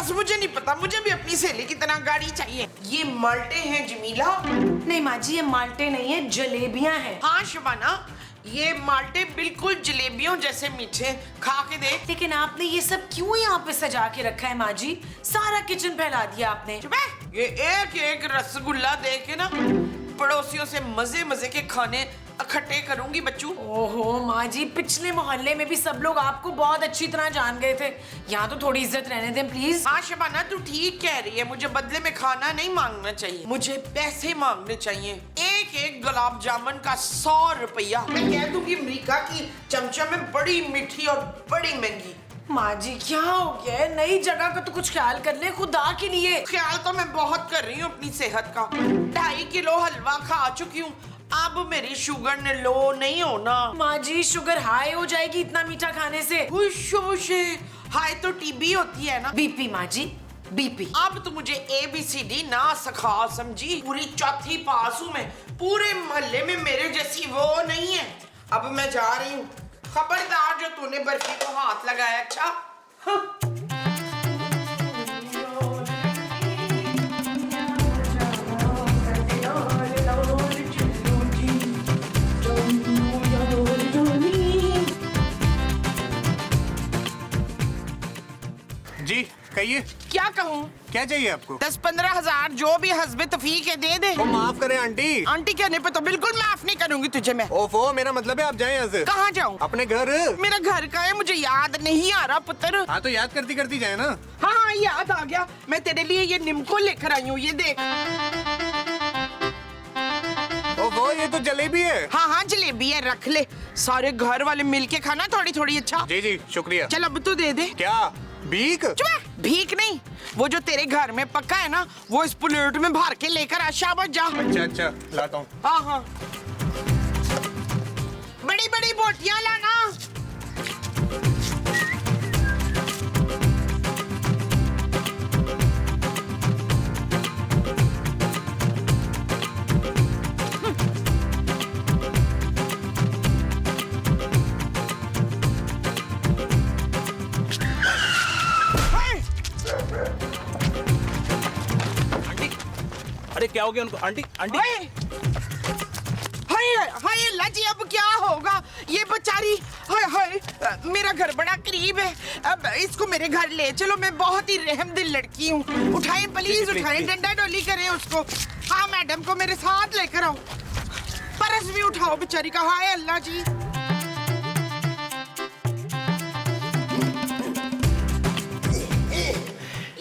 बस मुझे नहीं पता, मुझे भी अपनी सहेली की तरह गाड़ी चाहिए। ये माल्टे हैं जमीला? नहीं माँ जी, ये माल्टे नहीं है, जलेबियां हैं। हाँ शबाना, ये माल्टे बिल्कुल जलेबियों जैसे मीठे, खा के देख। लेकिन आपने ये सब क्यों यहाँ पे सजा के रखा है माँ जी? सारा किचन फैला दिया आपने। चुप है। ये एक एक रसगुल्ला दे के ना पड़ोसियों से मजे मजे के खाने इकट्ठे करूंगी बच्चू। ओहो माँ जी, पिछले मोहल्ले में भी सब लोग आपको बहुत अच्छी तरह जान गए थे, यहाँ तो थोड़ी इज्जत रहने दें प्लीज। हाँ शबाना, तू ठीक कह रही है, मुझे बदले में खाना नहीं मांगना चाहिए, मुझे पैसे मांगने चाहिए। एक एक गुलाब जामुन का 100 रुपया। मैं कह दूंगी अमेरिका की चमचम में बड़ी मीठी और बड़ी महंगी। माँ जी क्या हो गया है? नई जगह का तो कुछ ख्याल कर ले खुदा के लिए। ख्याल तो मैं बहुत कर रही हूँ अपनी सेहत का। 2.5 किलो हलवा खा चुकी हूँ, अब मेरी शुगर ने लो नहीं होना। माँ जी शुगर हाई हो जाएगी इतना मीठा खाने से। हाई तो टीबी होती है ना। बीपी माँ जी, बीपी। अब तो मुझे ABCD ना सिखा, समझी? पूरी 4th पास हूँ मैं, पूरे मोहल्ले में मेरे जैसी वो नहीं है। अब मैं जा रही हूँ, खबरदार जो तूने बर्फी को हाथ लगाया। अच्छा हाँ। जी कहिए, क्या कहूँ? क्या चाहिए आपको? 10-15 हजार जो भी हस्बे तफीक है दे दे। वो माफ करें आंटी। आंटी कहने पे तो बिल्कुल माफ नहीं करूंगी तुझे मैं। ओफो, मेरा मतलब है आप जाएं यहाँ से। कहाँ जाऊँ? अपने घर। मेरा घर का है, मुझे याद नहीं आ रहा पुत्र। हाँ तो याद करती करती जाए ना। हाँ हाँ याद आ गया, मैं तेरे लिए ये निम्को लेकर आई हूँ, ये देख। ओफो, ये तो जलेबी है। हाँ हाँ जलेबी है, रख ले, सारे घर वाले मिलके खाना थोड़ी थोड़ी। अच्छा जी जी शुक्रिया। चल अब तू दे दे। क्या भीख? भीख नहीं, वो जो तेरे घर में पक्का है ना, वो इस प्लेट में भर के लेकर आ, शाबाश जा। अच्छा अच्छा लाता हूँ। हाँ हाँ, बड़ी बड़ी बोटियां लाना। अरे क्या हो गया उनको? आंटी आंटी हाय हाय अल्लाह जी, अब क्या होगा? ये बेचारी, हाय हाय, मेरा घर बड़ा करीब है, अब इसको मेरे घर ले चलो, मैं बहुत ही रहमदिल लड़की हूँ। उठाएं प्लीज, उठाएं, डंडा डोली करें उसको। हाँ मैडम को मेरे साथ लेकर आओ, पर्स भी उठाओ बेचारी का। हाय अल्लाह जी।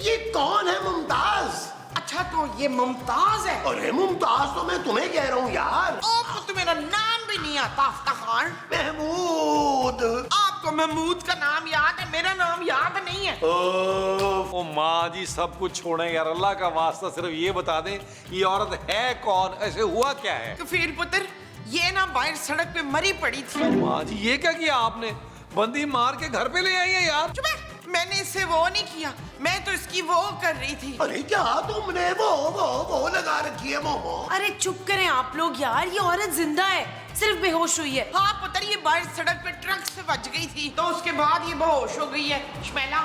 ये कौन है? मुमताज? अच्छा तो ये मुमताज है? अरे मुमताज तो मैं तुम्हें कह रहा हूँ यार। आपको तो मेरा नाम भी नहीं आता अफ्तार। महमूद। आपको महमूद का नाम याद है, मेरा नाम याद नहीं है। ओ माँ जी सब कुछ छोड़ें यार, अल्लाह का वास्ता सिर्फ ये बता दें ये औरत है कौन, ऐसे हुआ क्या है? तो फिर पुत्र, ये ना बाहर सड़क पे मरी पड़ी थी। माँ जी ये क्या किया आपने? बंदी मार के घर पे ले आई है यार। चुप है, मैंने इससे वो नहीं किया, मैं तो इसकी वो कर रही थी। अरे क्या तुमने वो लगा रखी है मोमो? अरे चुप करें आप लोग यार, ये औरत जिंदा है, सिर्फ बेहोश हुई है। हाँ पुत्र, ये बाहर सड़क पे ट्रक से बच गई थी, तो उसके बाद ये बेहोश हो गई है। शमेला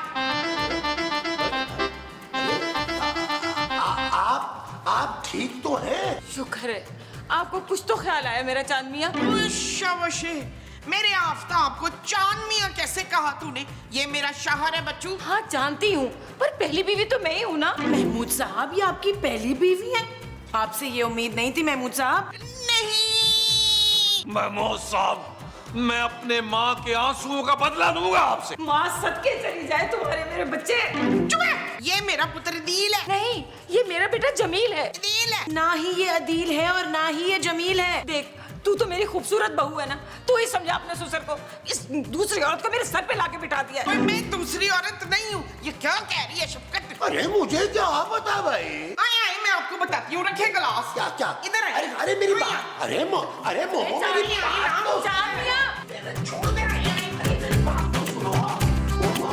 आप ठीक तो हैं? शुक्र है, आपको कुछ तो ख्याल आया मेरा चांद मियाँ। शाबाश, मेरे आफ्ताब को चांद मियाँ कैसे कहा तूने? ये मेरा शौहर है बच्चू। हाँ जानती हूँ, पर पहली बीवी तो मैं ही हूँ ना। महमूद साहब, ये आपकी पहली बीवी है? आपसे ये उम्मीद नहीं थी महमूद साहब। नहीं महमूद साहब, मैं अपने माँ के आंसुओं का बदला दूंगा आपसे। माँ सदके चली जाए तुम्हारे मेरे बच्चे। चुप है, ये मेरा पुत्र अदील है। नहीं, ये मेरा बेटा जमील है। अदील है। ना ही ये अदील है और ना ही ये जमील है। देख, तू तो मेरी खूबसूरत बहू है ना, तू ही समझा अपने ससुर को। इस दूसरी औरत को मेरे सर पे लाके बिठा दिया पर है। मैं दूसरी औरत नहीं हूँ, ये क्या कह रही है शफकत? अरे मुझे क्या पता भाई। आए मैं आपको बताती हूँ, रखे गिलास। क्या क्या? इधर आइए। अरे मेरी बात, अरे मोमो मेरी बात तो चांद मियाँ, छोड़ दे। अरे मेरी बात तो सुनो मोमो।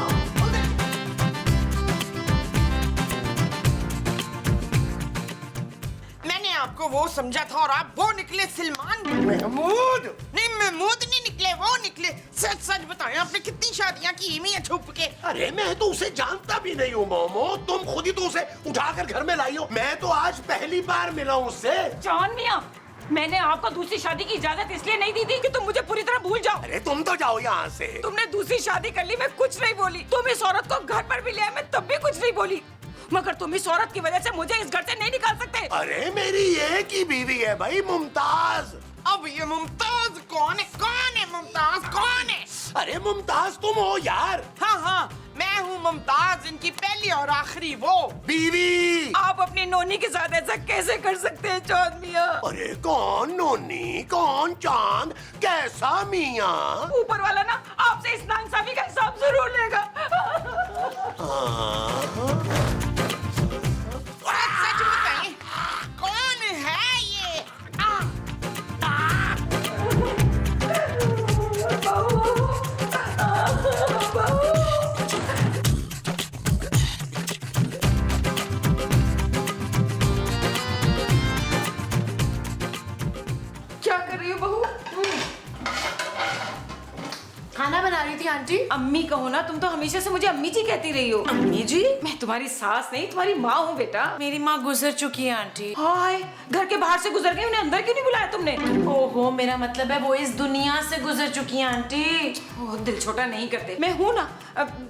मैंने आपको वो समझा था और आप वो निकले सलमान। महमूद नहीं, महमूद नहीं निकले, वो निकले। सच सच बताएं, आपने कितनी शादियां की हुई हैं छुप के? अरे मैं तो उसे जानता भी नहीं हूँ मोमो, तुम खुद ही तो उसे उठाकर घर में लाई हो। मैं तो आज पहली बार मिला हूँ उससे। जान मियां, मैंने आपको दूसरी शादी की इजाजत इसलिए नहीं दी थी कि तुम मुझे पूरी तरह भूल जाओ। अरे तुम तो जाओ यहाँ से। तुमने दूसरी शादी कर ली, मैं कुछ नहीं बोली। तुम इस औरत को घर पर भी ले आए, मैं तब भी कुछ नहीं बोली। मगर तुम इस औरत की वजह से मुझे इस घर से नहीं निकाल सकते। अरे मेरी एक ही बीवी है भाई, मुमताज। अब ये मुमताज कौन है? कौन है मुमताज? कौन है? अरे मुमताज तुम हो यार। हाँ हाँ, मैं हूँ मुमताज, इनकी पहली और आखिरी वो बीवी। आप अपनी नोनी के साथ ऐसा कैसे कर सकते हैं चांद मियां? अरे कौन नोनी, कौन चांद, कैसा मियाँ? ऊपर वाला ना आपसे इस नाइंसाफी का हिसाब जरूर लेगा। सच बताइए, कौन है ये? क्या कर रही हो बहू? खाना बना रही थी आंटी। अम्मी कहो ना, तुम तो हमेशा से मुझे अम्मी जी कहती रही हो। अम्मी जी? मैं तुम्हारी सास नहीं, तुम्हारी माँ हूँ बेटा। मेरी माँ गुजर चुकी है आंटी। हाय, घर के बाहर से गुजर गई, उन्हें अंदर क्यों नहीं बुलाया तुमने? ओहो, मेरा मतलब है वो इस दुनिया से गुजर चुकी है आंटी। ओह, दिल छोटा नहीं करते। मैं हूँ ना,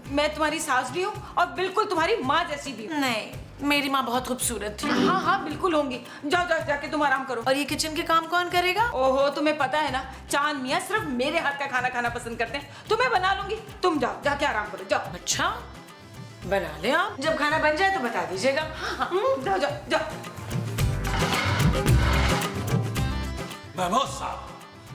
मैं तुम्हारी सास भी हूँ और बिल्कुल तुम्हारी माँ जैसी भी हूँ। नहीं, मेरी माँ बहुत खूबसूरत थी। हाँ हाँ बिल्कुल होंगी। जाओ जाओ, जाके तुम आराम करो। और ये किचन के काम कौन करेगा? ओहो, तुम्हें पता है ना, चांद मियाँ सिर्फ मेरे हाथ का खाना खाना पसंद करते हैं। तुम्हें बना लूंगी, तुम जाओ, जाके आराम करो, जाओ। अच्छा, बना ले आप। जब खाना बन जाए तो बता दीजिएगा। जाओ जाओ जाओ। महमूद साहब,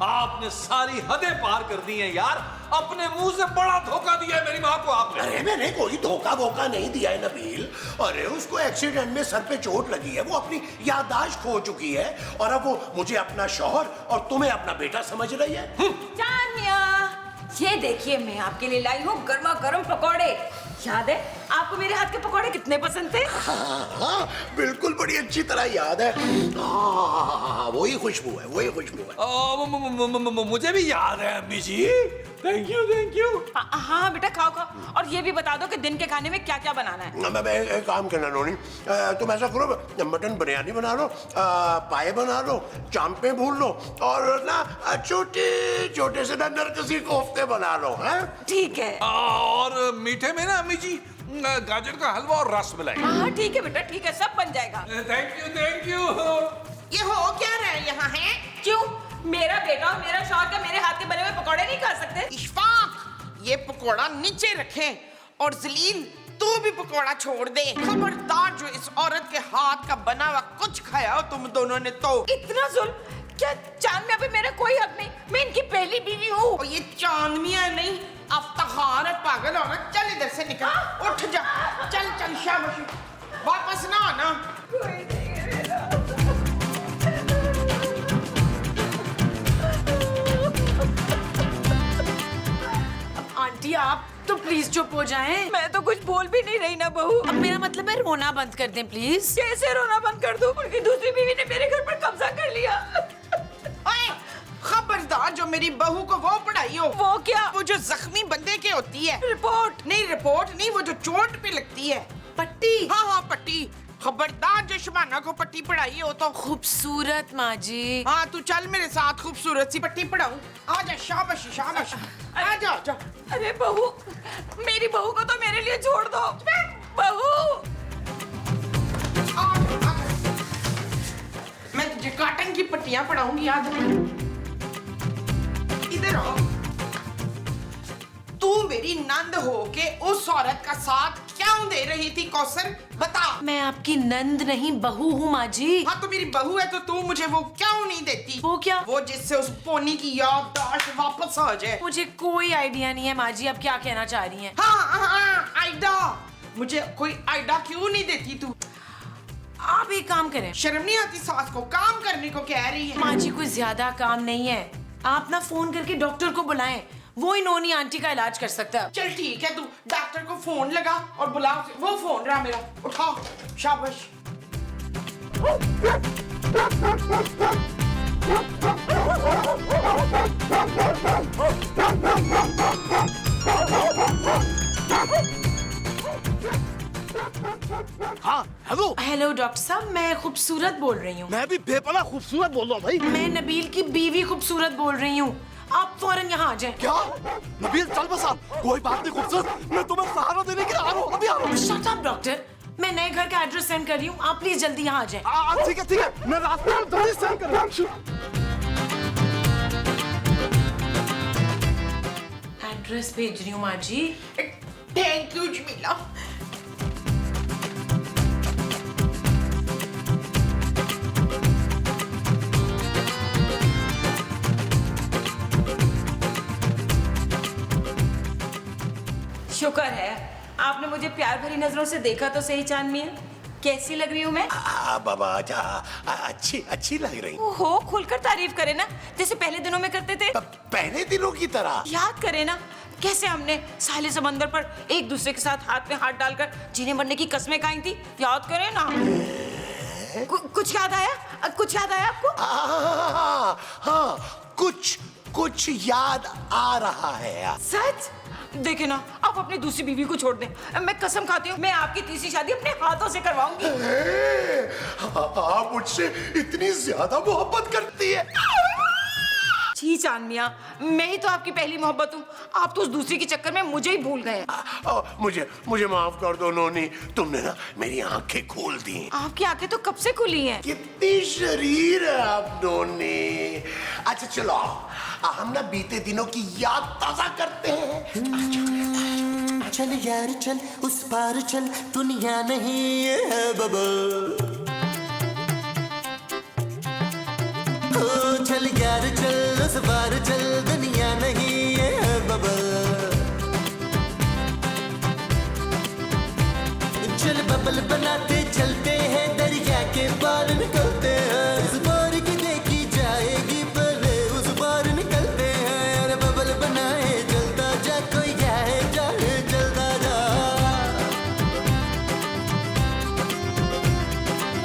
आपने सारी हदें पार कर दी हैं यार। अपने मुंह से बड़ा धोखा दिया है मेरी माँ को आपने। अरे मैंने कोई धोखा वोखा नहीं दिया है नबील। अरे उसको एक्सीडेंट में सर पे चोट लगी है, वो अपनी याददाश्त खो चुकी है और अब वो मुझे अपना शौहर और तुम्हें अपना बेटा समझ रही है। चांद मियाँ, ये देखिए मैं आपके लिए लाई हूँ गर्मा गर्म पकौड़े। याद है आपको मेरे हाथ के पकौड़े कितने पसंद थे? हाँ, बिल्कुल बड़ी अच्छी तरह याद है। हाँ, वही खुशबू है, वही खुशबू है। मुझे भी याद है अम्मी जी। Thank you thank you. हाँ बेटा, खाओ खाओ। और ये भी बता दो कि दिन के खाने में क्या क्या बनाना है। मैं एक काम करना नोनी, तुम ऐसा करो, मटन बिरयानी बना लो, पाए बना लो, चांपे भून लो और ना छोटे छोटे से ना नरकसी कोफ्ते बना लो। हैं? ठीक है। और मीठे में ना अम्मी जी गाजर का हलवा और रस मलाई। हाँ ठीक है बेटा, ठीक है, सब बन जाएगा। Thank you thank you. ये हो क्या रहा है यहाँ है? क्यों? मेरा बेटा और मेरा शौहर का मेरे हाथ के बने हुए पकौड़े नहीं खा सकते? इशफाक, ये पकोड़ा नीचे रखे और जलील तू भी पकोड़ा छोड़ दे। खबरदार जो इस औरत के हाथ का बना हुआ कुछ खाया हो तुम दोनों ने तो। इतना जुल्म? क्या चांद में अभी मेरा कोई हक नहीं? मैं इनकी पहली बीवी हूँ। और ये चांद मियां नहीं, अफ्तार है पागल औरत। चल इधर से निकल, उठ जा, चल चल शाबाश, वापस ना आना। आंटी आप तो प्लीज चुप हो जाएं। मैं तो कुछ बोल भी नहीं रही ना बहू। अब मेरा मतलब है रोना बंद कर दें प्लीज। कैसे रोना बंद कर दूं? उनकी दूसरी बीवी ने मेरे घर पर कब्जा कर लिया। ओए, खबरदार जो मेरी बहू को वो पढ़ाई हो। वो क्या? वो जो जख्मी बंदे के होती है। रिपोर्ट? नहीं रिपोर्ट नहीं, वो जो चोट पे लगती है। पट्टी? हाँ हाँ पट्टी। खबरदार जो शबाना को पट्टी पढ़ाई हो तो। खूबसूरत माँ जी। हाँ तू चल मेरे साथ, खूबसूरत सी पट्टी पढ़ाऊं। आजा, शाबाश शाबाश, आजा आजा। अरे बहू, मेरी बहू को तो मेरे लिए छोड़ दो। बहू, आजा, आजा। मैं तुझे काटन की पट्टियां पढ़ाऊंगी, आजा। इधर आओ। तू मेरी नंद हो के उस औरत का साथ क्यों दे रही थी कौसर? बता। मैं आपकी नंद नहीं बहू हूँ माँ जी। हाँ तो मेरी बहू है तो तू मुझे वो क्यों नहीं देती? वो क्या? वो जिससे उस पोनी की याददाश्त वापस आ जाए। मुझे कोई आइडिया नहीं है माँ जी, आप क्या कहना चाह रही हैं? हाँ, आइडा। मुझे कोई आइडा क्यों नहीं देती तू? आप एक काम करें। शर्म नहीं आती सास को काम करने को कह रही है? माँ जी कोई ज्यादा काम नहीं है, आप ना फोन करके डॉक्टर को बुलाएं, वो इन्होंने आंटी का इलाज कर सकता है। चल ठीक है, तू डॉक्टर को फोन लगा और बुला उसे। वो फोन रहा मेरा, उठाओ। शाबाश। हाँ हेलो, हेलो डॉक्टर साहब, मैं खूबसूरत बोल रही हूँ। मैं भी बेपनाह खूबसूरत बोल रहा हूँ भाई। मैं नबील की बीवी खूबसूरत बोल रही हूँ। आप फौरन यहाँ आ जाएं। क्या नबील, चल बस आप, कोई बात नहीं खूबसूरत, मैं तुम्हें सहारा देने के लिए आ रहा हूँ, अभी आ रहा हूँ। शट अप डॉक्टर, मैं नए घर का एड्रेस सेंड कर रही हूँ, आप प्लीज जल्दी यहाँ आ जाएं। ठीक है, मैं रास्ते में जल्दी सेंड कर रहा हूँ। एड्रेस भेज रही हूँ माँ जी। Thank you Jamila. शुक्र है आपने मुझे प्यार भरी नजरों से देखा तो सही चांद मियां। कैसी लग रही हूँ मैं? बाबा अच्छी लग रही। ओहो, खुलकर तारीफ करे ना, जैसे पहले दिनों में करते थे। पहले दिनों की तरह। याद करे ना कैसे हमने साहिल समंदर पर एक दूसरे के साथ हाथ में हाथ डालकर जीने मरने की कसमें खाई थी, याद करे ना? कुछ याद आया? कुछ याद आया आपको? हाँ, कुछ याद आ रहा है यार। सच? देखे ना, आप अपनी दूसरी बीवी को छोड़ दें, मैं कसम खाती हूँ मैं आपकी तीसरी शादी अपने हाथों से करवाऊंगी। आप मुझसे इतनी ज्यादा मोहब्बत करती है। जी चांद मियां, मैं ही तो आपकी पहली मोहब्बत हूँ, आप तो उस दूसरी के चक्कर में मुझे ही भूल गए। मुझे माफ कर दो नोनी, तुमने ना मेरी आंखें खोल दी। आपकी आंखें तो कब से खुली हैं। कितनी शरीर है आप नोनी। अच्छा चलो, हम ना बीते दिनों की याद ताजा करते हैं। चल यार चल, उस पार चल, दुनिया नहीं है बबल। चल यार चल, उस पार चल, दुनिया नहीं है बबल। चल बबल बनाते चलते हैं, दरिया के पार निकलते हैं। उस पार की देखी जाएगी पहले, उस पार निकलते हैं। अरे बबल बनाए चलता जा, कोई जाए जाए चलता जा।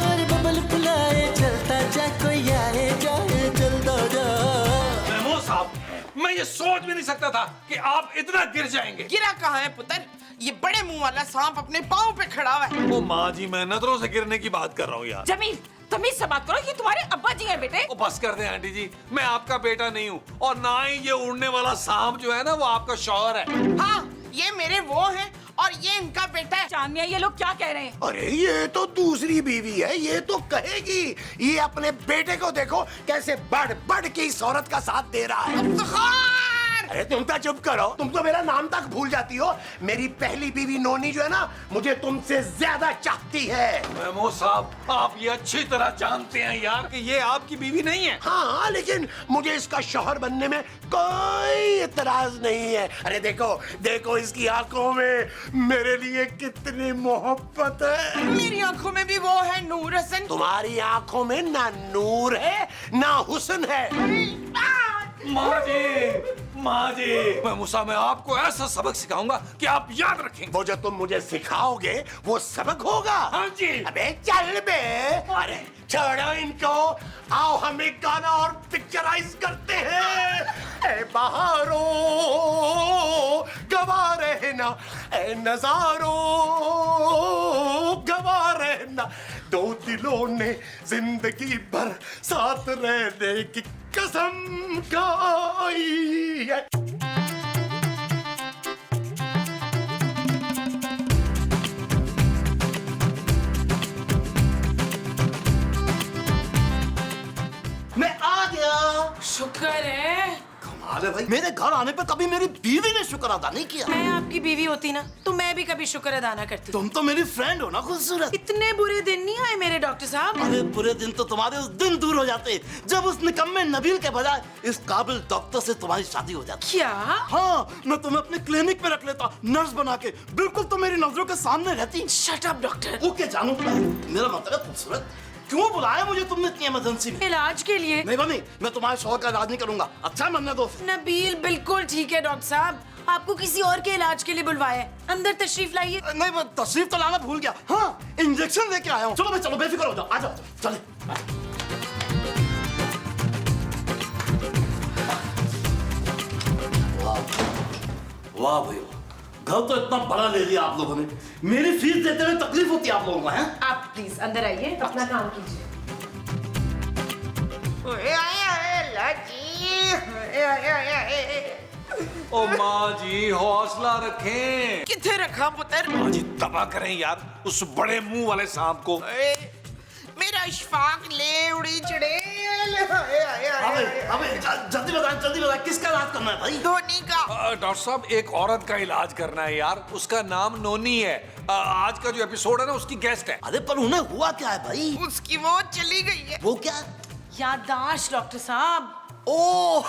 अरे बबल बुलाए चलता जा, कोई आए जाए चलता जा। महमूद साहब, मैं ये सोच भी नहीं सकता था कि आप इतना गिर जाएंगे। गिरा कहाँ है पुत्र? ये बड़े मुंह वाला सांप अपने पाँव पे खड़ा हुआ है। ओ माँ जी, मैं नजरों से गिरने की बात कर रहा हूँ यार। जमील, तमीज से बात करो, ये तुम्हारे अब्बा जी हैं बेटे। ओ बस कर दे आंटी जी, मैं आपका बेटा नहीं हूँ, और ना ही ये उड़ने वाला सांप जो है ना वो आपका शौहर है। हाँ, ये मेरे वो हैं और ये इनका बेटा है। चांद मियां, ये लोग क्या कह रहे हैं? अरे ये तो दूसरी बीवी है, ये तो कहेगी। ये अपने बेटे को देखो कैसे बढ़ के इस औरत का साथ दे रहा है। अरे तुम तो चुप करो, तुम तो मेरा नाम तक भूल जाती हो। मेरी पहली बीवी नोनी जो है ना, मुझे तुमसे ज्यादा चाहती है। महमूद साहब, आप ये अच्छी तरह जानते हैं यार कि ये आपकी बीवी नहीं है। हाँ, लेकिन मुझे इसका शौहर बनने में कोई इतराज नहीं है। अरे देखो इसकी आंखों में मेरे लिए कितनी मोहब्बत है। मेरी आंखों में भी वो है नूर हसन। तुम्हारी आंखों में ना नूर है ना हुस्न है। माँ जी, मैं आपको ऐसा सबक सिखाऊंगा कि आप याद रखेंगे। वो जो तुम मुझे सिखाओगे वो सबक होगा। हाँ जी। अबे चल बे। अरे छोड़ो इनको, आओ हम एक गाना और पिक्चराइज करते हैं। ए बहारो गवा रहना, ए नजारो गवा रहना, दो दिलों ने जिंदगी भर साथ रहने की कसम खाई है। मैं आ गया। शुक्र है। कमाल है भाई, मेरे घर आने पे कभी मेरी बीवी ने शुक्र अदा नहीं किया। मैं आपकी बीवी होती ना तो मैं भी कभी शुक्र अदा ना करती। तुम तो मेरी फ्रेंड हो ना खूबसूरत। इतने बुरे दिन नहीं आए मेरे डॉक्टर साहब। अरे बुरे दिन तो तुम्हारे उस दिन दूर हो जाते जब उस निकम्मे नबील के बजाय इस काबिल डॉक्टर से तुम्हारी शादी हो जाती। क्या? हाँ, मैं तुम्हें अपने क्लिनिक पे रख लेता, नर्स बना के, बिल्कुल तो मेरी नजरों के सामने रहती। Shut up doctor. ओके जानू, मेरा मतलब खूबसूरत, क्यों बुलाया मुझे तुमने इतनी इमरजेंसी में? इलाज के लिए। नहीं बनी, मैं तुम्हारे शौहर का इलाज नहीं करूंगा। अच्छा मन्ने दोस्त। नबील बिल्कुल ठीक है डॉक्टर साहब, आपको किसी और के इलाज के लिए बुलवाया है। अंदर तशरीफ लाइए। नहीं, मैं तशरीफ तो लाना भूल गया। हाँ, इंजेक्शन लेके आया हूँ। चलो बेफिक्र हो जाओ, आ जाओ, चले। वाह भाई वाह, घर तो इतना बड़ा ले लिया आप लोगों ने, मेरी फीस देते हुए तकलीफ होती है आप लोगों को, हैं? आप प्लीज अंदर आइए, अपना काम कीजिए। ओ माँ जी हौसला रखें। किथे रखा पुत्र? माँ जी तबाह करें यार उस बड़े मुंह वाले सांप को। मेरा इशफाक ले उड़ी चढ़ेल। अबे जल्दी बताएं किसका इलाज करना है भाई? धोनी का। डॉक्टर साहब एक औरत का इलाज करना है यार, उसका नाम नोनी है। आज का जो एपिसोड है ना उसकी गेस्ट है। अरे पर उन्हें हुआ क्या है भाई? उसकी वो चली गई है। वो क्या? याददाश्त डॉक्टर साहब। ओ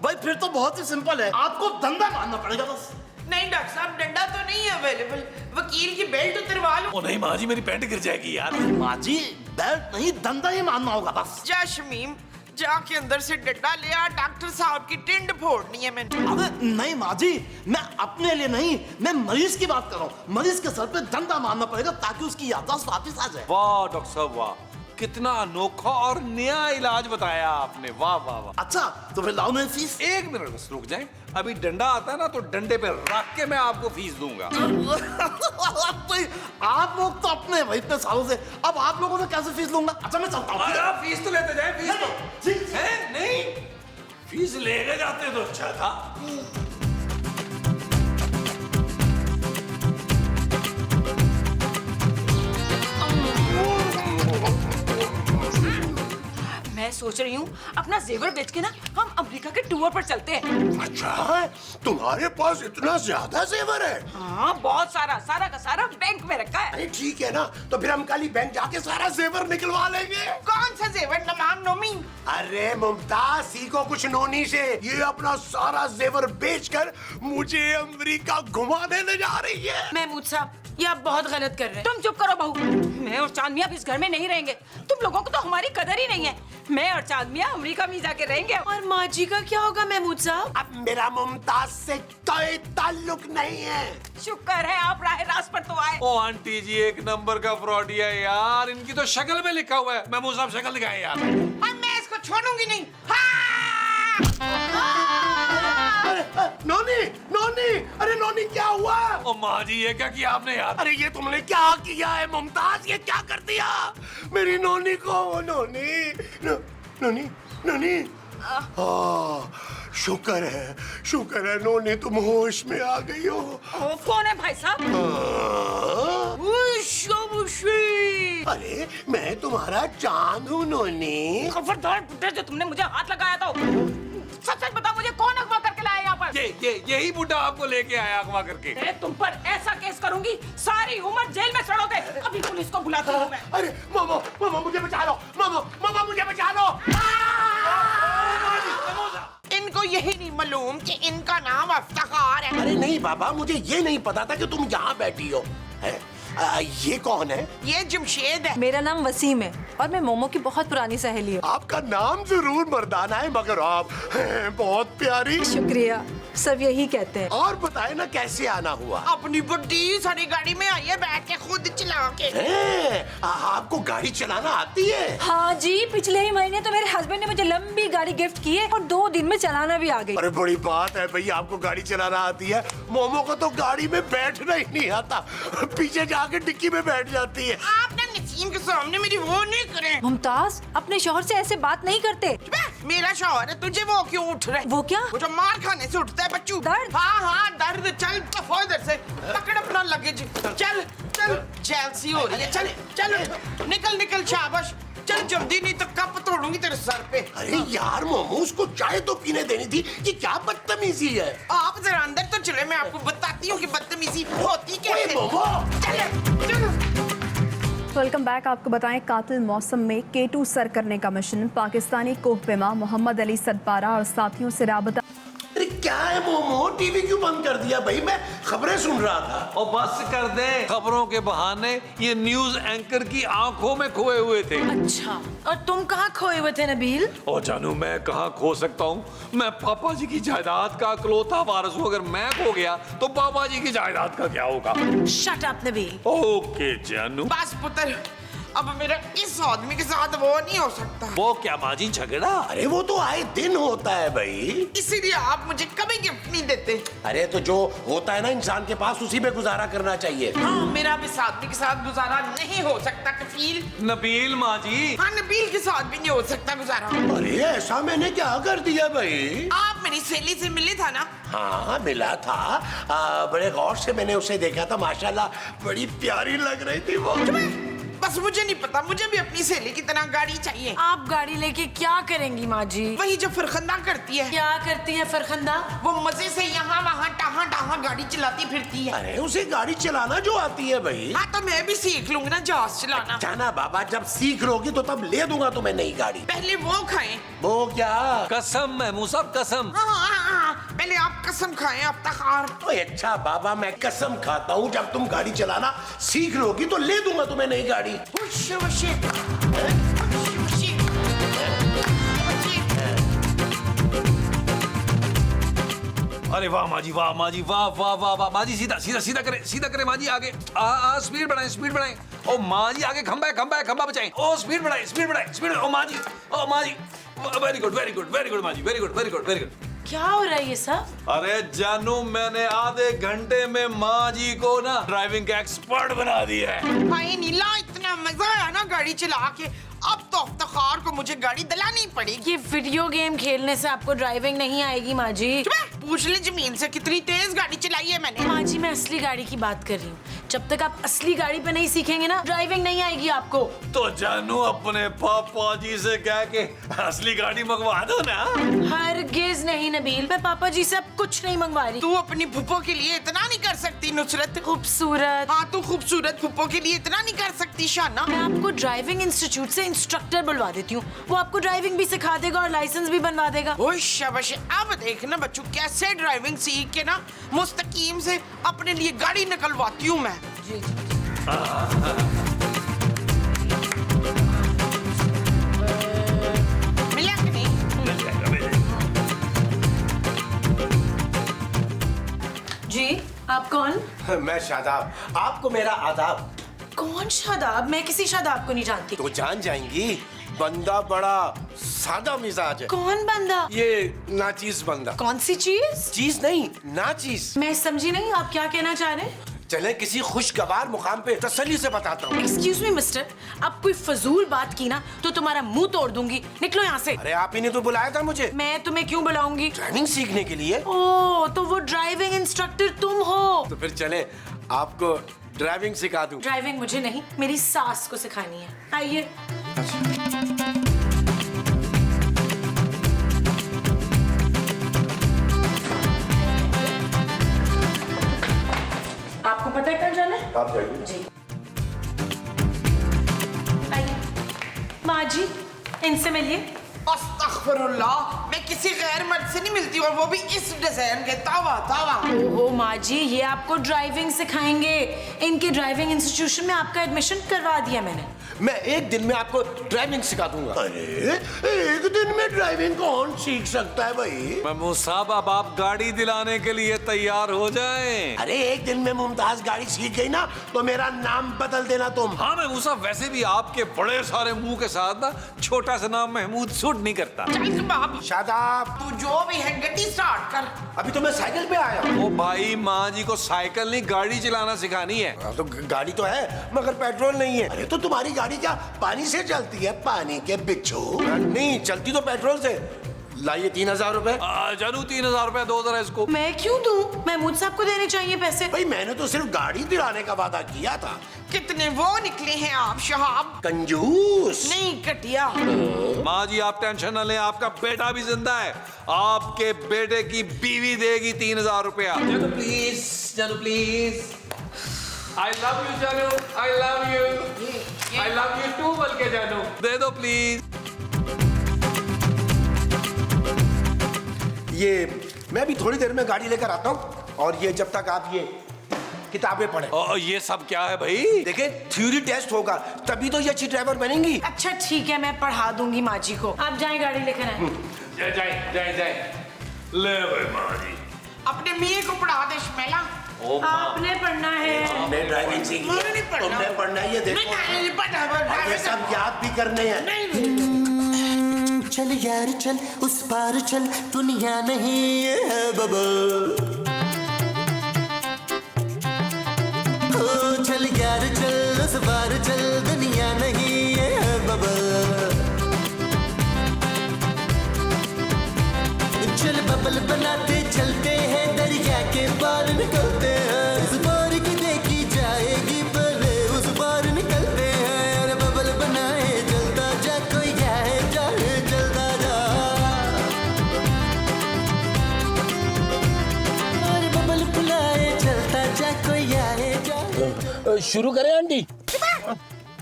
भाई फिर तो बहुत ही सिंपल है, आपको धंधा मानना पड़ेगा बस। नहीं डॉक्टर साहब, डंडा तो नहीं अवेलेबल। वकील की बेल्ट उतरवा लो। ओ नहीं माँ जी मेरी पैंट गिर जाएगी यार। माँ जी बेल्ट नहीं धंधा ही मानना होगा बस। जा शमीम, जाके अंदर से डंडा ले आ, डॉक्टर साहब की टिंड फोड़नी है मैंने। अबे नहीं माँ जी, मैं अपने लिए नहीं, मैं मरीज की बात कर रहा हूँ। मरीज के सर पे डंडा मारना पड़ेगा ताकि उसकी याददाश्त वापस आ जाए। वाह डॉक्टर साहब वाह, कितना अनोखा और नया इलाज बताया आपने, वाह वाह वाह। अच्छा तो फिर लाओ नहीं फीस। एक मिनट बस रुक जाएं, अभी डंडा आता है ना तो डंडे पे रख के मैं आपको फीस दूंगा। भाई आप लोग तो अपने हैं भाई इतने सालों से, अब आप लोगों से कैसे फीस लूंगा? अच्छा मैं चलता हूँ। आप फीस तो लेते जाए, फीस तो ठीक है नहीं, फीस लेके जाते तो अच्छा था। मैं सोच रही हूँ अपना जेवर बेच के ना हम अमेरिका के टूर पर चलते हैं। अच्छा तुम्हारे पास इतना ज्यादा जेवर है? हाँ बहुत सारा, सारा का सारा बैंक में रखा है। अरे ठीक है ना, तो फिर हम कल ही बैंक जाके सारा जेवर निकलवा लेंगे। कौन सा जेवर नमाम नोमी? अरे मुमताज सीखो कुछ नोनी से, ये अपना सारा जेवर बेचकर मुझे अमेरिका घुमाने ले जा रही है। महमूद साहब ये आप बहुत गलत कर रहे हैं। तुम चुप करो बहू, मैं और चांद मियां अब इस घर में नहीं रहेंगे। तुम लोगों को तो हमारी कदर ही नहीं है। मैं और चांद मियां अमेरिका में जाके रहेंगे। और माँ जी का क्या होगा महमूद साहब? अब मेरा मुमताज से कोई ताल्लुक नहीं है। शुक्र है आप राह रास्त पर तो आए। ओ आंटी जी एक नंबर का फ्रॉडिया है यार, इनकी तो शक्ल में लिखा हुआ है। महमूद साहब शक्ल दिखाएं यार। और मैं इसको छोड़ूंगी नहीं। नोनी नोनी, अरे नोनी क्या हुआ? ओ माँ जी ये क्या किया आपने यार? अरे ये तुमने क्या किया है मुमताज, ये क्या कर दिया मेरी नोनी को? नोनी नोनी शुक्र है नोनी तुम होश में आ गई हो। कौन है भाई साहब? अरे मैं तुम्हारा चांद हूँ नोनी। खबरदार बुड्ढे, जो तुमने मुझे हाथ लगाया था सच सच बताओ मुझे, कौन अगवा करके लाया यहाँ पर? यही बुड्ढा आपको लेके आया अगवा करके। मैं तुम पर ऐसा केस करूंगी सारी उम्र जेल में सड़ोगे। अभी पुलिस को बुलाता हूँ मैं। अरे मामा मुझे बचा लो, मामा मुझे बचा लो। इनको यही नहीं मालूम कि इनका नाम अफ्तार है। अरे नहीं बाबा, मुझे ये नहीं पता था कि तुम यहाँ बैठी हो। है? ये कौन है? ये जमशेद है। मेरा नाम वसीम है और मैं मोमो की बहुत पुरानी सहेली हूँ। आपका नाम जरूर मर्दाना है मगर आप हैं बहुत प्यारी। शुक्रिया, सब यही कहते हैं। और बताए ना कैसे आना हुआ? अपनी बड्डी सारी गाड़ी में आई है, बैठ के खुद चला के। आपको गाड़ी चलाना आती है? हाँ जी, पिछले ही महीने तो मेरे हस्बैंड ने मुझे लंबी गाड़ी गिफ्ट की है और 2 दिन में चलाना भी आ गई। अरे बड़ी बात है भाई, आपको गाड़ी चलाना आती है। मोमो को तो गाड़ी में बैठना ही नहीं आता, पीछे जाके डिक्की में बैठ जाती है। आपने नसीम के सामने मेरी वो नहीं करे। मुमताज अपने शौहर से ऐसे बात नहीं करते। मेरा शौहर है, तुझे वो क्यों उठ रहा है? वो क्या? वो जो मार खाने से उठता है बच्चू। दर्द? हाँ दर्द। चल दफा इधर से, पकड़ अपना लगेज। चल जेल सी हो रही है। चल निकल शाबाश। चल जल्दी, नहीं तो कप तोड़ूंगी तेरे सर पे। अरे यार मोमो, उसको चाय तो पीने देनी थी, ये क्या बदतमीजी है? आप जरा अंदर तो चले, मैं आपको बताती हूँ कि बदतमीजी होती कैसे। मोमो चल। Welcome back. आपको बताएं, कातिल मौसम में K2 सर करने का मिशन। पाकिस्तानी कोहपेमा मोहम्मद अली सदपारा और साथियों से राबता। अरे क्या है मोमो, टीवी क्यों बंद कर दिया भाई? मैं खबरें सुन रहा था। और बस कर दे, खबरों के बहाने ये न्यूज एंकर की आंखों में खोए हुए थे। अच्छा, और तुम कहाँ खोए हुए थे नबील? और जानू मैं कहाँ खो सकता हूँ? मैं पापा जी की जायदाद का इकलौता वारिस हूँ। अगर मैं खो गया तो पापा जी की जायदाद का क्या होगा? Shut up Nabeel. ओके जानू। बस पुत्र, अब मेरा इस आदमी के साथ वो नहीं हो सकता। वो क्या माँ जी झगड़ा? अरे वो तो आए दिन होता है भाई। इसीलिए आप मुझे कभी गिफ्ट नहीं देते। अरे तो जो होता है ना इंसान के पास, उसी में गुजारा करना चाहिए। हाँ, मेरा भी इस आदमी के साथ गुजारा नहीं हो सकता कफील। नबील माँ जी। हाँ, नबील के साथ भी नहीं हो सकता गुजारा। अरे ऐसा मैंने क्या कर दिया भाई? आप मेरी सहेली से मिले था ना? हाँ मिला था। बड़े गौर से मैंने उसे देखा था, माशाल्लाह बड़ी प्यारी लग रही थी वो। बस मुझे नहीं पता, मुझे भी अपनी सहेली की तरह गाड़ी चाहिए। आप गाड़ी लेके क्या करेंगी माँ जी? वही जो फरखंदा करती है। क्या करती है फरखंदा? वो मजे से यहाँ वहाँ टाहा टाहा गाड़ी चलाती फिरती है। अरे उसे गाड़ी चलाना जो आती है भाई। हाँ, तो मैं भी सीख लूंगी ना जहाज चलाना। जाना बाबा, जब सीख लोगी तो तब ले दूंगा तुम्हें नई गाड़ी। पहले वो खाएं। वो क्या? कसम महमूद साहब, कसम। हाँ, पहले आप कसम खाएं अफ्तार। अच्छा बाबा, मैं कसम खाता हूँ जब तुम गाड़ी चलाना सीख लोगी तो ले दूंगा तुम्हें नई गाड़ी। अरे वाह माँ जी, वाह माँ जी, वाह वाह वाह वाह माँ जी। सीधा सीधा सीधा करे माँ जी, आगे स्पीड बढ़ाएं। ओ माँ जी आगे खंबा बचाएं। ओ स्पीड बढ़ाएं। ओ माँ जी वेरी गुड माँ जी, वेरी गुड। क्या हो रहा है ये सब? अरे जानू, मैंने आधे घंटे में माँ जी को ना ड्राइविंग का एक्सपर्ट बना दिया है। भाई नीला, इतना मजा आया ना गाड़ी चला के। अब तो अफ्तार को मुझे गाड़ी दिलानी पड़ेगी। ये वीडियो गेम खेलने से आपको ड्राइविंग नहीं आएगी माँ जी। पूछ ले जमीन से कितनी तेज गाड़ी चलाई है मैंने। माँ जी, मैं असली गाड़ी की बात कर रही हूँ। जब तक आप असली गाड़ी पे नहीं सीखेंगे ना, ड्राइविंग नहीं आएगी आपको। तो जानू, अपने पापा जी से कह के असली गाड़ी मंगवा दो ना। हरगिज नहीं नबील, मैं पापा जी से अब कुछ नहीं मंगवा रही। तू अपनी फुप्पो के लिए इतना नहीं कर सकती नुसरत? खूबसूरत। हाँ, तू खूबसूरत फुप्पो के लिए इतना नहीं कर सकती शाना? मैं आपको ड्राइविंग इंस्टीट्यूट से इंस्ट्रक्टर बुलवा देती हूँ। वो आपको ड्राइविंग भी सिखा देगा और लाइसेंस भी बनवा देगा। ओह शाबाश। अब देखना बच्चों, कैसे ड्राइविंग सीख के ना मुस्तकीम से अपने लिए गाड़ी निकलवाती हूँ मैं। जी। मिला कि नहीं? जी, आप कौन? मैं शादाब, आपको मेरा आदाब। कौन शादाब? मैं किसी शादाब को नहीं जानती। तो जान जाएंगी, बंदा बड़ा सादा मिजाज है। कौन बंदा? ये नाचीज बंदा। कौन सी चीज? चीज नहीं, नाचीज। मैं समझी नहीं, आप क्या कहना चाह रहे हैं? चले किसी खुशगवार मुकाम पे तसल्ली से बताता हूँ। एक्सक्यूज मी मिस्टर, आप कोई फजूल बात की ना तो तुम्हारा मुंह तोड़ दूंगी। निकलो यहाँ से। अरे आप ही ने तो बुलाया था मुझे। मैं तुम्हें क्यों बुलाऊंगी? ड्राइविंग सीखने के लिए। ओह, तो वो ड्राइविंग इंस्ट्रक्टर तुम हो? तो फिर चले आपको ड्राइविंग सिखा दूं। ड्राइविंग मुझे नहीं, मेरी सास को सिखानी है। आइए। आपको पता है कहाँ जाना है? आप जाइए। जी। आइए। माँ जी, इनसे मिलिए। अस्तगफिरुल्लाह, मैं किसी गैर मर्द से नहीं मिलती, और वो भी इस डिजाइन के। तावा तावा। ओहो माँ जी, ये आपको ड्राइविंग सिखाएंगे। इनके ड्राइविंग इंस्टीट्यूशन में आपका एडमिशन करवा दिया मैंने। मैं एक दिन में आपको ड्राइविंग सिखा दूंगा। अरे एक दिन में ड्राइविंग कौन सीख सकता है भाई? महमूद साहब, अब आप गाड़ी दिलाने के लिए तैयार हो जाएं। अरे एक दिन में मुमताज गाड़ी सीख गई ना तो मेरा नाम बदल देना तुम। हाँ महमूद साहब, वैसे भी आपके बड़े सारे मुंह के साथ ना छोटा सा नाम महमूद सूट नहीं करता। शादाब, तू जो भी है गड्डी स्टार्ट कर। अभी तो मैं साइकिल पे आया हूँ। ओ भाई, माँ जी को साइकिल नहीं गाड़ी चलाना सिखानी है। तो गाड़ी तो है मगर पेट्रोल नहीं है। अरे तो तुम्हारी गाड़ी क्या पानी से चलती है? पानी के बिच्छू। नहीं चलती तो पेट्रोल से। लाइए 3000 रुपए। जानू 3000 रुपए दो जरा इसको। मैं क्यों दूं? महमूद साहब को देने चाहिए पैसे। भाई मैंने तो सिर्फ गाड़ी दिलाने का वादा किया था। कितने वो निकले हैं आप शहाब? कंजूस नहीं, कटिया। माँ जी आप टेंशन न लें, आपका बेटा भी जिंदा है। आपके बेटे की बीवी देगी 3000 रुपया। जानू प्लीज। I love you जानू, I love you too बोल के जानू। दे दो प्लीज। ये मैं भी थोड़ी देर में गाड़ी लेकर आता हूँ, और ये जब तक आप ये किताबें पढ़ें। ये सब क्या है भाई? देखिए थ्योरी टेस्ट होगा तभी तो ये अच्छी ड्राइवर बनेंगी। अच्छा ठीक है, मैं पढ़ा दूंगी माँ जी को। आप जाएं गाड़ी लेकर आए। जाए ले भाई माँ जी। अपने मियाँ को पढ़ा दे शमेला। आपने पढ़ना है। तुमने ड्राइविंग सीखी मैंने है, नहीं पढ़ना। तुमने पढ़ना है, ये देखो नहीं पढ़ना। ये सब याद भी करने हैं। चल यार चल उस पार चल दुनिया नहीं है बबल। ओ चल यार चल उस पार चल दुनिया नहीं है बबल। चल बबल बनाते चलते हैं दरिया के पार निकलते हैं। उस पार की देखी जाएगी पहले उस पार निकलते हैं। अरे बबल बनाए चलता जा कोई जाए जाए चलता जा। अरे बबल बुलाए चलता जा कोई आए जाए। शुरू करें आंटी?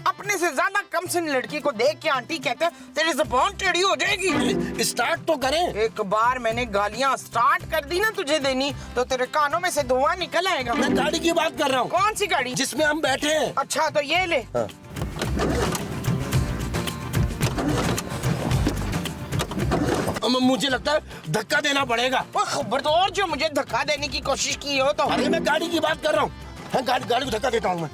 अपने से ज्यादा कम सिन लड़की को देख के आंटी कहते हैं तेरी ज़ुबान टेढ़ी हो जाएगी। स्टार्ट तो करें। एक बार मैंने गालियां स्टार्ट कर दी ना तुझे देनी तो तेरे कानों में से धुआं निकल आएगा। मैं गाड़ी की बात कर रहा हूँ। कौन सी गाड़ी? जिसमें हम बैठे हैं। अच्छा तो ये ले। मुझे लगता है धक्का देना पड़ेगा। वो खबरदार जो मुझे धक्का देने की कोशिश की हो तो। अरे मैं गाड़ी की बात कर रहा हूँ। हाँ, गाड़ी को धक्का देता हूँ मैं।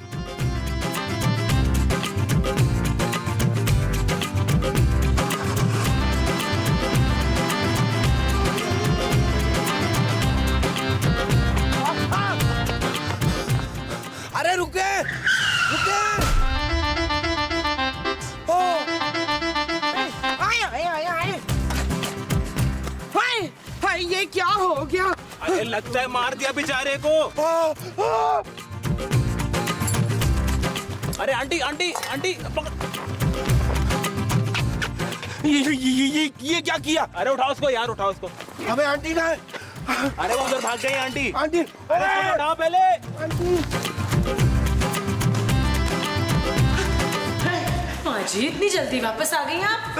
अरे रुके। हाय ये क्या हो गया? अरे लगता है मार दिया बेचारे को। अरे आंटी आंटी आंटी ये क्या किया? अरे उठाओ उसको यार, उठाओ उसको। अबे आंटी कहाँ है? अरे वो उधर भाग गई आंटी। आंटी अरे उठाओ पहले। माँ जी इतनी जल्दी वापस आ गई आप?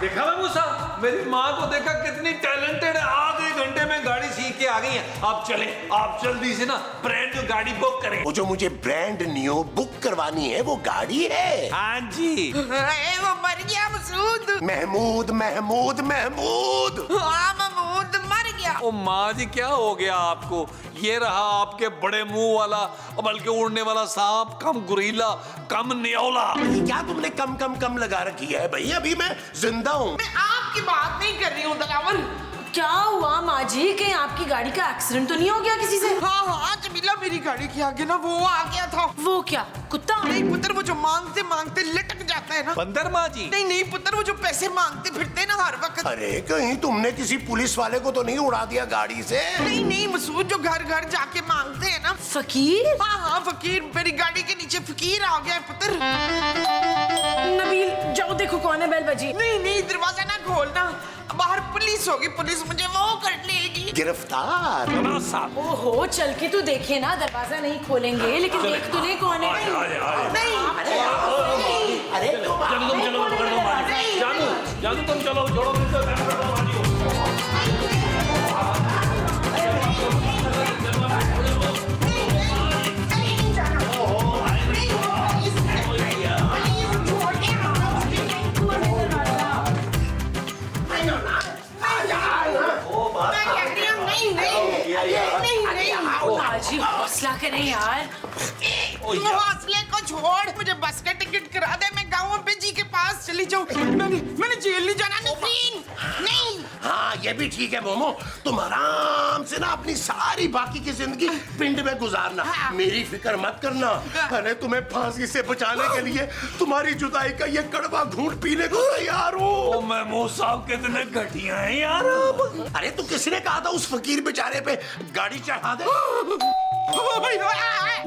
देखा मैं मूसा, मेरी माँ को देखा कितनी टैलेंटेड है। आधे घंटे में गाड़ी सीख के आ गई है। आप चले, आप जल्दी से ना ब्रांड न्यू गाड़ी बुक करें। वो जो मुझे ब्रांड न्यू बुक करवानी है वो गाड़ी है। हाँ जी। वो मर गया मसूद। महमूद महमूद महमूद। हाँ महमूद मर गया। ओ माँ जी क्या हो गया आपको? ये रहा आपके बड़े मुंह वाला, बल्कि उड़ने वाला सांप, कम गुरीला, कम न्योला। क्या तुमने कम कम कम लगा रखी है भाई? अभी मैं जिंदा हूँ। मैं आपकी बात नहीं कर रही हूँ दलावर। क्या हुआ माँ जी? कहीं आपकी गाड़ी का एक्सीडेंट तो नहीं हो गया किसी से? हाँ जमीला मेरी गाड़ी के आगे ना वो आ गया था। वो क्या कुत्ता? नहीं पुत्र, वो जो मांगते मांगते लटक जाता है ना। बंदर माँ जी। नहीं पुत्र, वो जो पैसे मांगते फिरते ना हर वक्त। अरे कहीं तुमने किसी पुलिस वाले को तो नहीं उड़ा दिया गाड़ी से? नहीं मसूद, जो घर घर जाके मांगते हैं ना। फकीर? हाँ फकीर। मेरी गाड़ी के नीचे फकीर आ गया है पुत्र। नबील जाओ देखो कौन है, बेल बजी। नहीं दरवाजा ना खोलना, बाहर पुलिस होगी, पुलिस मुझे वो कर लेगी। गिरफ्तार। ओहो चल के तू देखे ना, दरवाजा नहीं खोलेंगे लेकिन देख तो नहीं कौन है। नहीं अरे चलो पकड़ लो माजी। जानू तुम चलो, छोड़ो। माजी हौसला करें यार। हौसले को छोड़, मुझे बस का टिकट करा दे, मैं गाँव पे जी के पास चली जाऊँ। मैंने जेल नहीं जाना। नहीं। हाँ ये भी ठीक है मोमो, तुम आराम से ना अपनी सारी बाकी की जिंदगी पिंड में गुजारना। मेरी फिक्र मत करना। अरे तुम्हें फांसी से बचाने के लिए तुम्हारी जुदाई का ये कड़वा घूंट पीने को तैयार हूँ। महमूद साहब कितने घटिया हैं यार। अरे तू किसने कहा था उस फकीर बेचारे पे गाड़ी चढ़ा दे?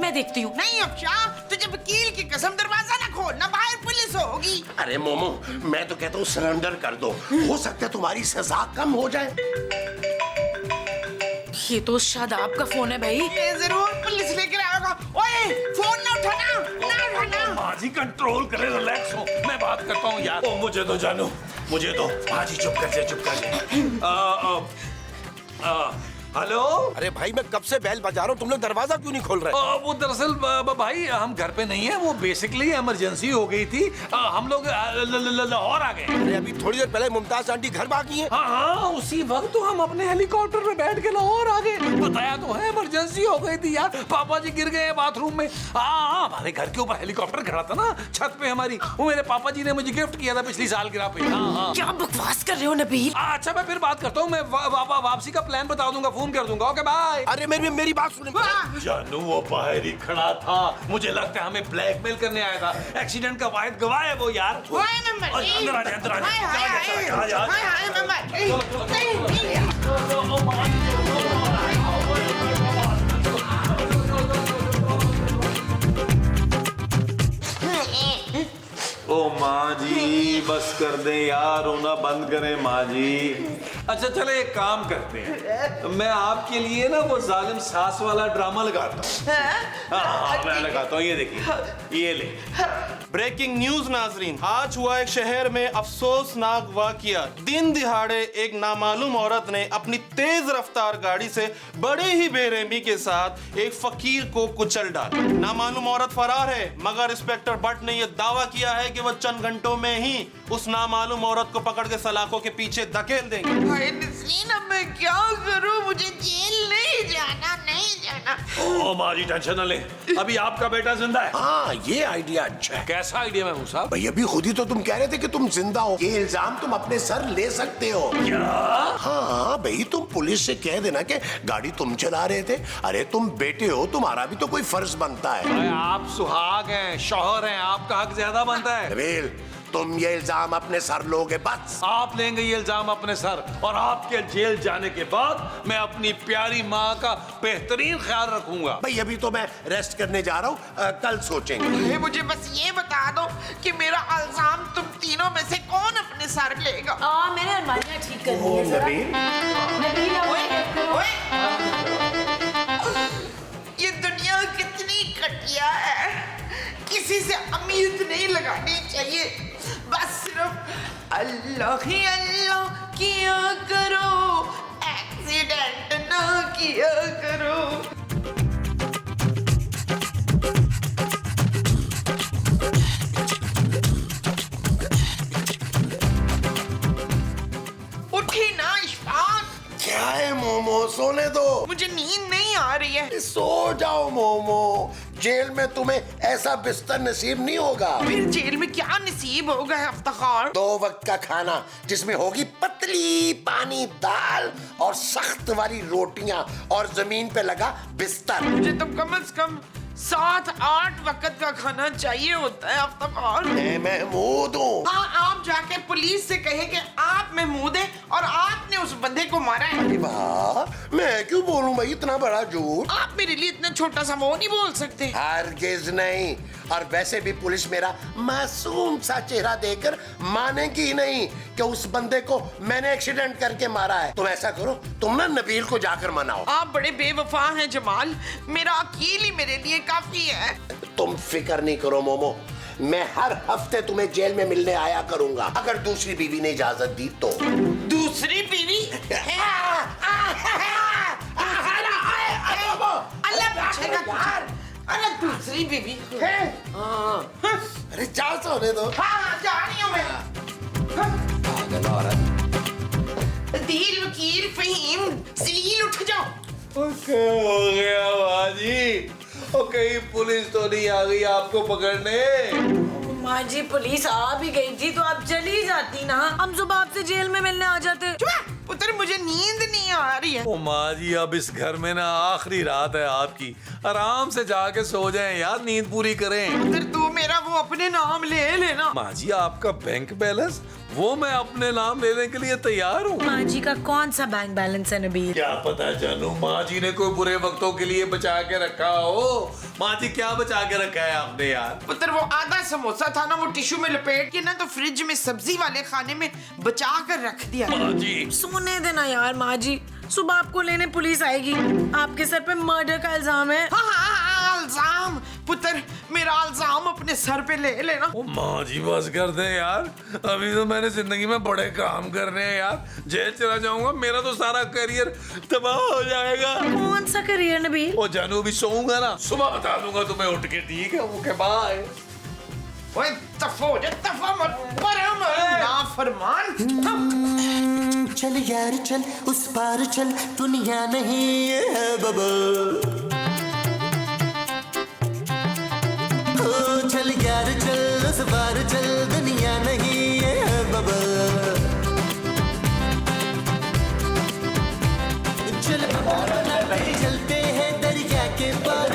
मैं देखती हूँ। नहीं अफशाह, तुझे वकील की कसम दरवाजा ना खोलना, बाहर पुलिस होगी। अरे मोमो मैं तो कहता हूँ सरेंडर कर दो, हो सकता है तुम्हारी सजा कम हो जाए। ये तो शादाब का फोन है भाई। ये जरूर पुलिस लेकर आएगा। ओए फोन ना उठाना। माजी कंट्रोल करे, रिलैक्स हो, मैं बात करता हूँ यार। मुझे तो जानू, मुझे तो। बाजी चुप कर जा। हेलो। अरे भाई मैं कब से बेल बजा रहा हूँ, तुम लोग दरवाजा क्यों नहीं खोल रहे? वो दरअसल भाई हम घर पे नहीं है, वो बेसिकली इमरजेंसी हो गई थी, हम लोग लाहौर आ गए। अरे अभी थोड़ी देर पहले मुमताज आंटी घर भागी हैं। हाँ, उसी वक्त तो हम अपने हेलीकॉप्टर में बैठ के लाहौर आ गए। बताया तो है, इमरजेंसी हो गई थी यार, पापा जी गिर गए बाथरूम में। हाँ, हमारे घर के ऊपर हेलीकॉप्टर खड़ा था ना छत पे हमारी, वो मेरे पापा जी ने मुझे गिफ्ट किया था पिछली साल गिरा पे। हाँ। क्या बकवास कर रहे हो नबील? अच्छा मैं फिर बात करता हूँ, मैं वापसी का प्लान बता दूंगा, फोन कर दूंगा। Okay bye. अरे मेरी बात सुन। जानू वो बाहर ही खड़ा था, मुझे लगता है हमें ब्लैकमेल करने आया था। एक्सीडेंट का वाहिद गवाह है वो यार। अंदर आ जा। ओ माँ जी बस कर दें यार, रोना बंद करें माँ जी। अच्छा चले एक काम करते हैं, मैं आपके लिए ना वो जालिम सास वाला ड्रामा लगाता हूँ। हाँ मैं लगाता हूँ, ये देखिए, ये ले। ब्रेकिंग न्यूज नाजरीन, आज हुआ एक शहर में अफसोसनाक वाकया। दिन दिहाड़े एक नामालूम औरत ने अपनी तेज रफ्तार गाड़ी से बड़े ही बेरहमी के साथ एक फकीर को कुचल डाला। नामालूम औरत फरार है, मगर इंस्पेक्टर भट्ट ने यह दावा किया है कि वह चंद घंटों में ही उस नामालूम औरत को पकड़ के सलाखों के पीछे धकेल देंगे। भाई नसरीन, अब मैं क्या करूं? मुझे जेल नहीं जाना। ओ माँ जी टेंशन न ले, अभी आपका बेटा जिंदा है। हाँ ये आइडिया अच्छा है। कैसा आइडिया महमूद साहब? भाई अभी खुद ही तो तुम कह रहे थे कि तुम जिंदा हो, ये इल्जाम तुम अपने सर ले सकते हो। क्या? हाँ भाई तुम पुलिस से कह देना कि गाड़ी तुम चला रहे थे। अरे तुम बेटे हो, तुम्हारा भी तो कोई फर्ज बनता है। भाई आप सुहाग हैं, शौहर हैं, आपका हक ज्यादा बनता है। नबील तुम ये इल्जाम अपने सर लोगे बस। आप लेंगे ये इल्जाम अपने सर, और आपके जेल जाने के बाद मैं अपनी प्यारी माँ का बेहतरीन ख्याल रखूंगा। भाई अभी तो मैं रेस्ट करने जा रहा हूँ, कल सोचेंगे। भाई मुझे बस ये बता दो कि मेरा इल्जाम तुम तीनों में से कौन अपने सर लेगा? मैंने अलमारियाँ ठीक कर दी हैं जरा। नबील ओए, ये दुनिया कितनी घटिया है, किसी से उम्मीद नहीं लगानी चाहिए, बस सिर्फ अल्लाह ही अल्लाह किया करो, एक्सीडेंट ना किया करो। उठी ना इशफाक। क्या है मोमो, सोने दो। मुझे नींद नहीं आ रही है। सो जाओ मोमो, जेल में तुम्हें ऐसा बिस्तर नसीब नहीं होगा। फिर जेल में क्या नसीब होगा इफ्तिखार? 2 वक्त का खाना जिसमें होगी पतली पानी दाल और सख्त वाली रोटियां और जमीन पे लगा बिस्तर। मुझे तो कम से कम 7-8 वक्त का खाना चाहिए होता है इफ्तिखार। मैं महमूद हूँ। हाँ, आप जाके पुलिस से कहे कि आप महमूद हैं और आपने उस बंदे को मारा है। अरे वाह, मैं क्यों बोलूं भाई इतना बड़ा झूठ? आप मेरे लिए इतना छोटा सा वो नहीं बोल सकते। हरगिज नहीं, और वैसे भी पुलिस मेरा मासूम सा चेहरा देखकर मानेगी ही नहीं कि उस बंदे को मैंने एक्सीडेंट करके मारा है। तुम ऐसा करो, तुम ना नबील को जाकर मनाओ। आप बड़े बेवफा हैं जमाल, मेरा अकील ही मेरे लिए काफी है। तुम फिक्र नहीं करो मोमो, मैं हर हफ्ते तुम्हें जेल में मिलने आया करूंगा, अगर दूसरी बीवी ने इजाजत दी तो। दूसरी बीवी? अल्लाह दूसरी बीवी है? अरे चार सौ होने दो। हाँ, जा रही हूँ मैं। दिल वकील फहीम जलील उठ जाओ। क्या हो गया बाजी? कहीं पुलिस तो नहीं आ गई आपको पकड़ने? माँ जी पुलिस आ भी गई थी तो आप चली जाती ना, हम सुबह आपसे जेल में मिलने आ जाते। पुत्र मुझे नींद नहीं आ रही है। ओ माँ जी अब इस घर में ना आखिरी रात है आपकी, आराम से जाके सो जाएं यार, नींद पूरी करें। पुत्र तू मेरा वो अपने नाम ले लेना। माँ जी आपका बैंक बैलेंस वो मैं अपने नाम लेने के लिए तैयार हूँ। माँ जी का कौन सा बैंक बैलेंस है नबील? क्या पता जानू, माँ जी ने कोई बुरे वक्तों के लिए बचा के रखा हो। माँ जी क्या बचा के रखा है आपने यार? पुत्र वो आधा समोसा था ना, वो टिश्यू में लपेट के ना तो फ्रिज में सब्जी वाले खाने में बचा कर रख दिया। माँ जी सोने देना यार माँ जी, सुबह आपको लेने पुलिस आएगी, आपके सर पे मर्डर का इल्जाम है। हाँ, इल्जाम पुत्र, मेरा इल्जाम अपने सर पे ले लेना। ओ माँ जी बस कर दे यार, अभी तो मैंने जिंदगी में बड़े काम करने हैं यार। जेल चला जाऊंगा, मेरा तो सारा करियर तबाह हो जाएगा। कौन सा करियर नबील? ओ जानू भी सोऊंगा ना, सुबह बता दूंगा तुम्हें उठ के, ठीक है? Okay bye. ओए तफा हो जा, तफा मत नाफरमान। चल यार चल उस पार चल, दुनिया नहीं है बबल। ओ चल यार चल उस पार चल, दुनिया नहीं है बबल। चल चलते हैं दरिया के पार,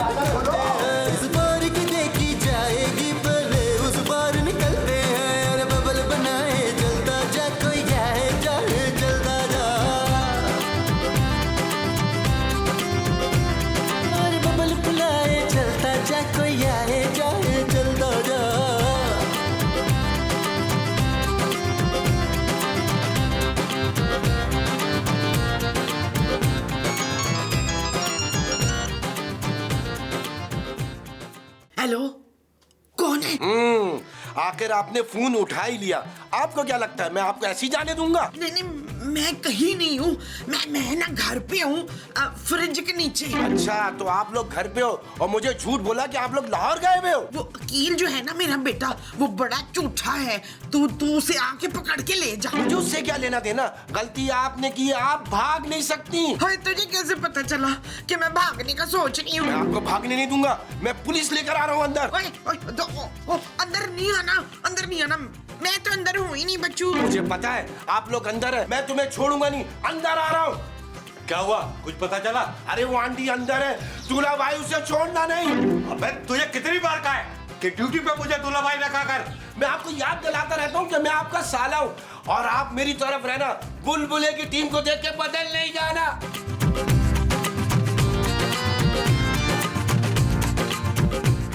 उस पार की देखी जाएगी पहले, उस पार निकलते हैं यार बबल बनाए, जलता जा कोई जाए जाए जलता जा, और बबल बुलाए जलता जा कोई आए जाए जलता जा। हेलो, कौन है? आखिर आपने फोन उठा ही लिया। आपको क्या लगता है मैं आपको ऐसे ही जाने दूंगा? नहीं नहीं, मैं कहीं नहीं हूँ। मैं ना घर पे हूँ, फ्रिज के नीचे। अच्छा, तो आप लोग घर पे हो और मुझे झूठ बोला कि आप लोग लाहौर गए हुए हो। वो वकील जो है ना मेरा बेटा, वो बड़ा झूठा है। तू उसे आके पकड़ के ले जा। मुझे उससे क्या लेना देना? गलती आपने की, आप भाग नहीं सकती। हाय, तुझे कैसे पता चला कि मैं भागने का सोच रही हूँ? मैं आपको भागने नहीं दूंगा, मैं पुलिस लेकर आ रहा हूँ अंदर। अंदर नहीं आना, अंदर नहीं आना। मैं तो अंदर हूँ ही नहीं बच्चू। मुझे पता है आप लोग अंदर है, मैं तुम्हें छोड़ूंगा नहीं। अंदर आ रहा हूँ। क्या हुआ, कुछ पता चला? अरे वो आंटी अंदर है, दूल्हा भाई उसे छोड़ना नहीं। अबे तुझे कितनी बार कहा है कि ड्यूटी पे मुझे दूल्हा भाई रखा कर? मैं आपको याद दिलाता रहता हूँ कि मैं आपका साला हूँ और आप मेरी तरफ रहना। बुलबुले की टीम को देख के बदल नहीं जाना।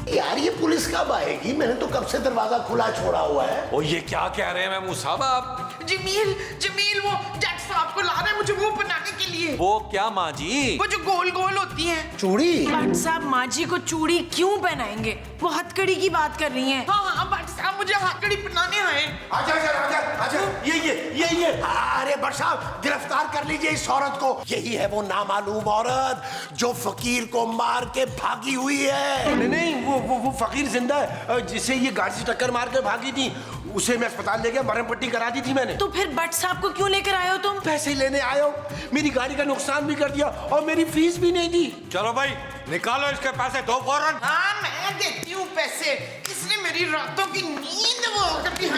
यार ये पुलिस कब आएगी? मैंने तो कब से दरवाजा खुला छोड़ा हुआ है। ओ ये क्या कह रहे हैं मैं मुसाब आप? जमील, जमील वो जज साहब को ला रहे हैं मुझे वो बनाने के लिए। वो क्या माँ जी? वो जो गोल गोल होती हैं। चूड़ी? भट्ट साहब माँ जी को चूड़ी क्यों पहनाएंगे? वो हथकड़ी की बात कर रही हैं। हाँ, भट्ट साहब मुझे हथकड़ी पहनाने आए। आजा आजा आजा आजा, ये। अरे भट्ट साहब, गिरफ्तार कर लीजिए इस औरत को। यही है वो नामालूम औरत जो फकीर को मार के भागी हुई है। नहीं, वो फकीर जिंदा है, जिसे ये गाड़ी से टक्कर मार के भागी थी। उसे मैं अस्पताल ले गया, मरहम पट्टी करा दी थी मैंने। तो फिर भट्ट साहब को क्यों लेकर आए हो तुम? पैसे लेने आए हो, मेरी गाड़ी का नुकसान भी कर दिया और मेरी फीस भी नहीं दी। चलो भाई निकालो इसके पैसे, दो फौरन। हाँ, मैं देती हूँ पैसे। इसने मेरी रातों की नींद वो कर दी।